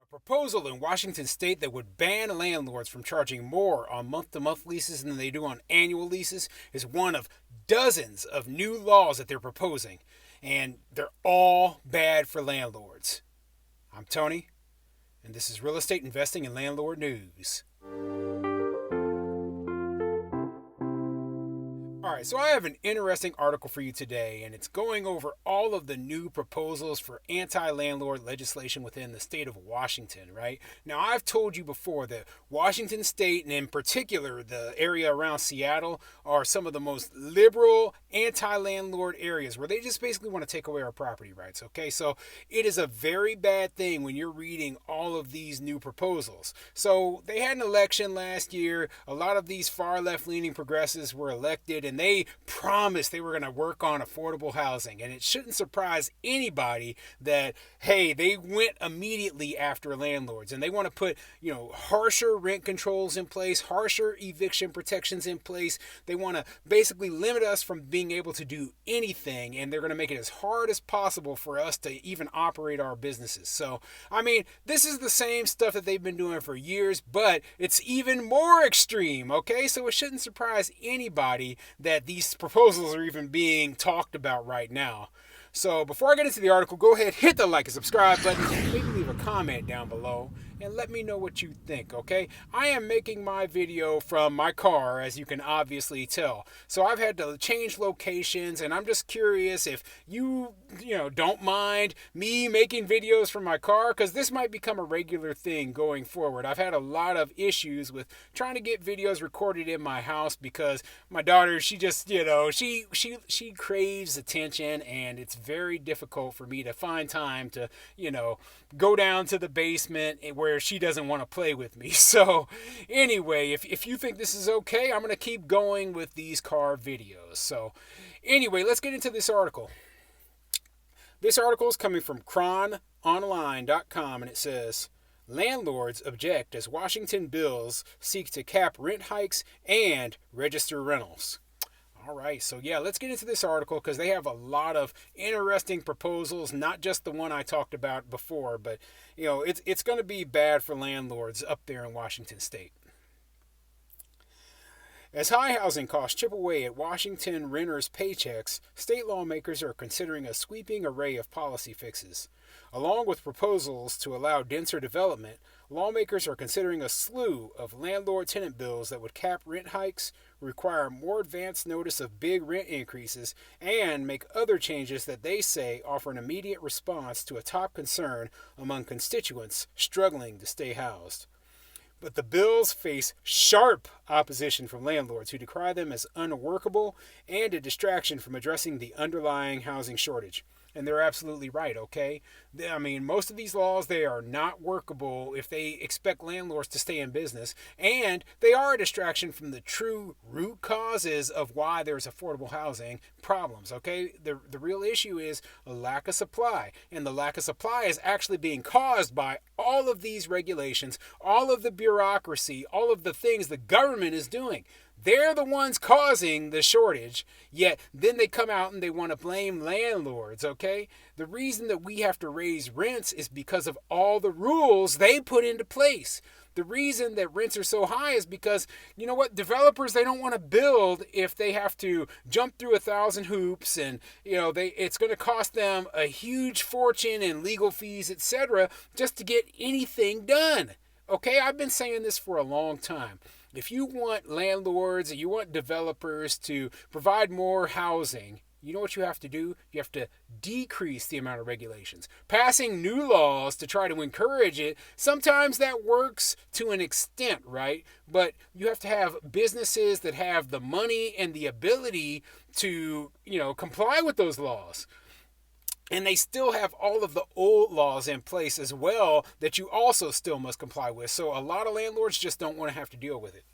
A proposal in Washington state that would ban landlords from charging more on month to month leases than they do on annual leases is one of dozens of new laws that they're proposing, and they're all bad for landlords. I'm Tony, and this is Real Estate Investing and Landlord News. Alright, so I have an interesting article for you today, and it's going over all of the new proposals for anti-landlord legislation within the state of Washington, right? Now, I've told you before that Washington state, and in particular the area around Seattle, are some of the most liberal anti-landlord areas where they just basically want to take away our property rights, okay? So it is a very bad thing when you're reading all of these new proposals. So they had an election last year. A lot of these far left-leaning progressives were elected, and they promised they were going to work on affordable housing. And it shouldn't surprise anybody that, hey, they went immediately after landlords, and they want to put, harsher rent controls in place, harsher eviction protections in place. They want to basically limit us from being able to do anything, and they're going to make it as hard as possible for us to even operate our businesses. So, this is the same stuff that they've been doing for years, but it's even more extreme, okay? So it shouldn't surprise anybody that these proposals are even being talked about right now. So before I get into the article, go ahead, hit the like and subscribe button, and maybe leave a comment down below and let me know what you think, okay? I am making my video from my car, as you can obviously tell. So I've had to change locations, and I'm just curious if you don't mind me making videos from my car, because this might become a regular thing going forward. I've had a lot of issues with trying to get videos recorded in my house because my daughter, she just, she craves attention, and it's very difficult for me to find time to, go down to the basement where she doesn't want to play with me. So anyway, if you think this is okay, I'm going to keep going with these car videos. So anyway, let's get into this article. This article is coming from crononline.com, and it says, landlords object as Washington bills seek to cap rent hikes and register rentals. All right, so yeah, let's get into this article because they have a lot of interesting proposals, not just the one I talked about before, but it's going to be bad for landlords up there in Washington state. As high housing costs chip away at Washington renters' paychecks, state lawmakers are considering a sweeping array of policy fixes. Along with proposals to allow denser development, lawmakers are considering a slew of landlord-tenant bills that would cap rent hikes, require more advance notice of big rent increases, and make other changes that they say offer an immediate response to a top concern among constituents struggling to stay housed. But the bills face sharp opposition from landlords who decry them as unworkable and a distraction from addressing the underlying housing shortage. And they're absolutely right, okay? Most of these laws, they are not workable if they expect landlords to stay in business, and they are a distraction from the true root causes of why there's affordable housing problems, okay? The real issue is a lack of supply, and the lack of supply is actually being caused by all of these regulations, all of the bureaucracy, all of the things the government is doing. They're the ones causing the shortage, yet then they come out and they want to blame landlords, okay? The reason that we have to raise rents is because of all the rules they put into place. The reason that rents are so high is because, developers, they don't want to build if they have to jump through 1,000 hoops, and, it's going to cost them a huge fortune in legal fees, etc., just to get anything done. Okay, I've been saying this for a long time. If you want landlords, you want developers to provide more housing, you know what you have to do? You have to decrease the amount of regulations. Passing new laws to try to encourage it, sometimes that works to an extent, right? But you have to have businesses that have the money and the ability to, comply with those laws. And they still have all of the old laws in place as well that you also still must comply with. So a lot of landlords just don't want to have to deal with it.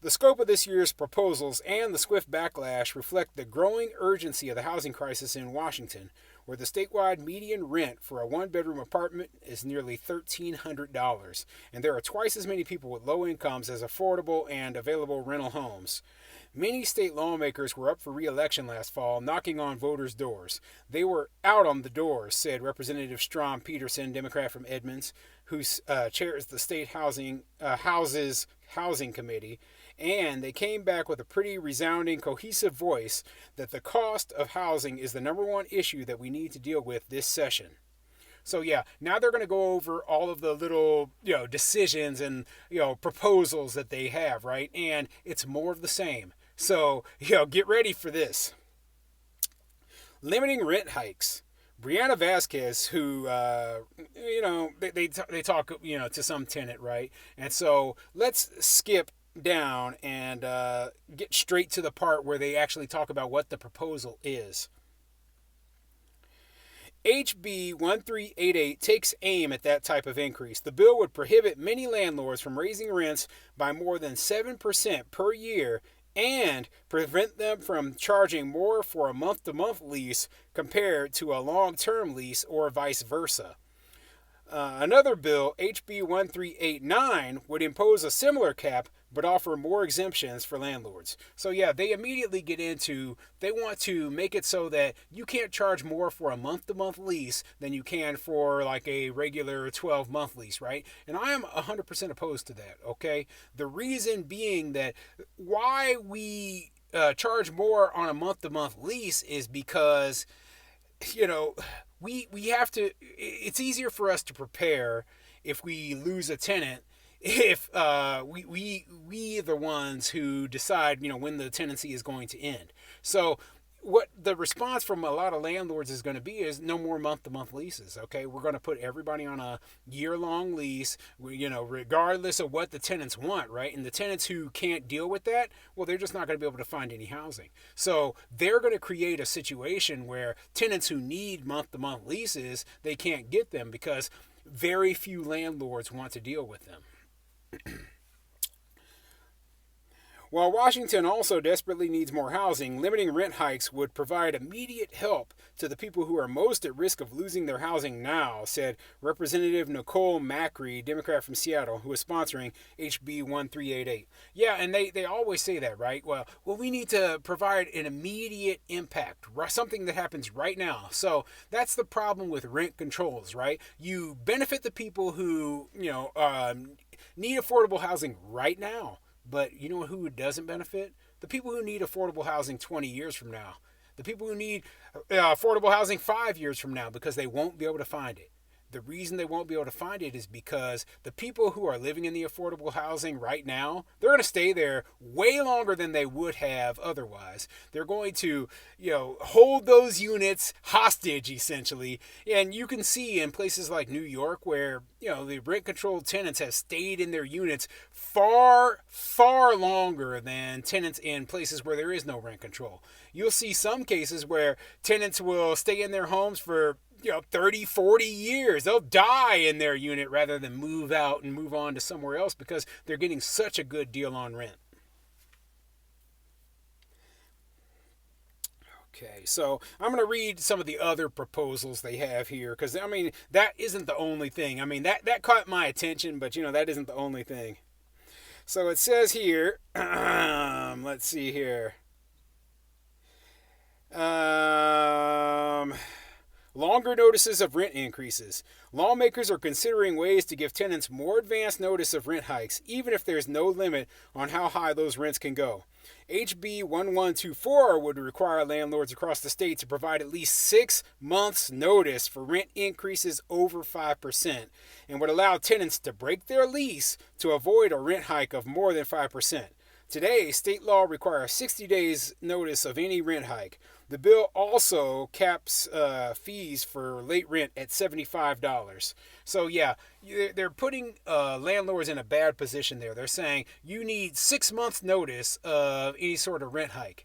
The scope of this year's proposals and the swift backlash reflect the growing urgency of the housing crisis in Washington, where the statewide median rent for a one-bedroom apartment is nearly $1,300, and there are twice as many people with low incomes as affordable and available rental homes. Many state lawmakers were up for re-election last fall, knocking on voters' doors. They were out on the doors, said Representative Strom Peterson, Democrat from Edmonds, who chairs the state House's Housing Committee, and they came back with a pretty resounding, cohesive voice that the cost of housing is the number one issue that we need to deal with this session. So yeah, now they're going to go over all of the little, decisions and, proposals that they have, right? And it's more of the same. So, get ready for this. Limiting rent hikes. Brianna Vasquez, who, they talk, to some tenant, right? And so let's skip down and get straight to the part where they actually talk about what the proposal is. HB 1388 takes aim at that type of increase. The bill would prohibit many landlords from raising rents by more than 7% per year and prevent them from charging more for a month-to-month lease compared to a long-term lease or vice versa. Another bill, HB 1389, would impose a similar cap but offer more exemptions for landlords. So yeah, they immediately get into, they want to make it so that you can't charge more for a month-to-month lease than you can for like a regular 12-month lease, right? And I am 100% opposed to that, okay? The reason being that why we charge more on a month-to-month lease is because, we have to, it's easier for us to prepare if we lose a tenant if we are the ones who decide when the tenancy is going to end. So what the response from a lot of landlords is going to be is no more month-to-month leases. Okay, we're going to put everybody on a year-long lease, regardless of what the tenants want, right? And the tenants who can't deal with that, well, they're just not going to be able to find any housing. So they're going to create a situation where tenants who need month-to-month leases, they can't get them because very few landlords want to deal with them. While Washington also desperately needs more housing, limiting rent hikes would provide immediate help to the people who are most at risk of losing their housing now, said Representative Nicole Macri, Democrat from Seattle, who is sponsoring HB 1388. Yeah, and they always say that, right? Well, we need to provide an immediate impact, something that happens right now. So that's the problem with rent controls, right? You benefit the people who, need affordable housing right now. But you know who doesn't benefit? The people who need affordable housing 20 years from now. The people who need affordable housing 5 years from now because they won't be able to find it. The reason they won't be able to find it is because the people who are living in the affordable housing right now, they're going to stay there way longer than they would have otherwise. They're going to, hold those units hostage, essentially. And you can see in places like New York where, the rent-controlled tenants have stayed in their units far, far longer than tenants in places where there is no rent control. You'll see some cases where tenants will stay in their homes for 30, 40 years. They'll die in their unit rather than move out and move on to somewhere else because they're getting such a good deal on rent. Okay, so I'm going to read some of the other proposals they have here because, that isn't the only thing. That caught my attention, but, that isn't the only thing. So it says here, let's see here. Longer notices of rent increases. Lawmakers are considering ways to give tenants more advance notice of rent hikes, even if there's no limit on how high those rents can go. HB 1124 would require landlords across the state to provide at least 6 months' notice for rent increases over 5% and would allow tenants to break their lease to avoid a rent hike of more than 5%. Today, state law requires 60 days notice of any rent hike. The bill also caps fees for late rent at $75. So yeah, they're putting landlords in a bad position there. They're saying you need 6 months notice of any sort of rent hike.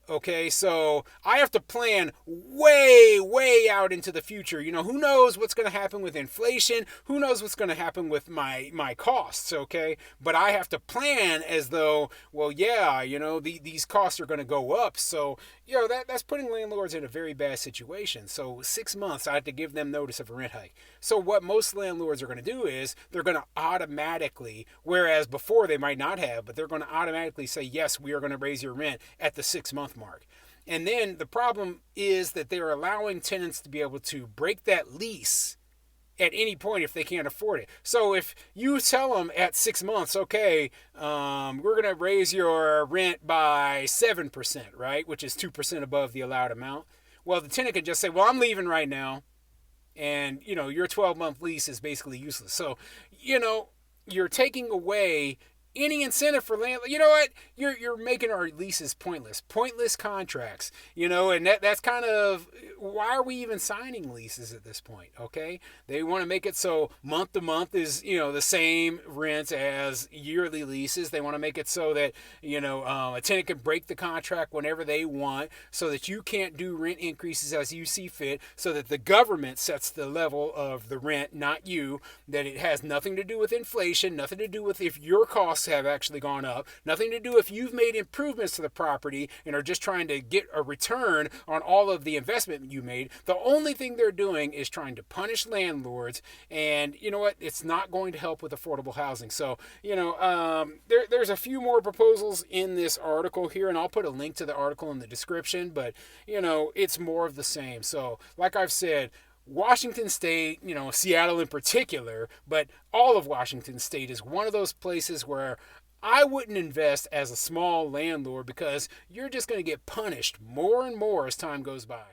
Okay, so I have to plan way, way out into the future. Who knows what's going to happen with inflation? Who knows what's going to happen with my costs? Okay, but I have to plan as though, well, yeah, these costs are going to go up. So that's putting landlords in a very bad situation. So 6 months, I have to give them notice of a rent hike. So what most landlords are going to do is they're going to automatically, whereas before they might not have, but they're going to automatically say, yes, we are going to raise your rent at the 6 month mark. And then the problem is that they're allowing tenants to be able to break that lease at any point if they can't afford it. So if you tell them at 6 months, okay, we're going to raise your rent by 7%, right? Which is 2% above the allowed amount. Well, the tenant can just say, well, I'm leaving right now. And, your 12-month lease is basically useless. So, you're taking away any incentive for landlord. You know what? You're making our leases pointless. Pointless contracts. And that's kind of why are we even signing leases at this point? Okay, they want to make it so month to month is the same rent as yearly leases. They want to make it so that a tenant can break the contract whenever they want, so that you can't do rent increases as you see fit. So that the government sets the level of the rent, not you. That it has nothing to do with inflation, nothing to do with if your costs have actually gone up, nothing to do if you've made improvements to the property and are just trying to get a return on all of the investment you made. The only thing they're doing is trying to punish landlords, and you know what? It's not going to help with affordable housing. So, there's a few more proposals in this article here, and I'll put a link to the article in the description, but, it's more of the same. So, like I've said, Washington State, Seattle in particular, but all of Washington State is one of those places where I wouldn't invest as a small landlord, because you're just going to get punished more and more as time goes by.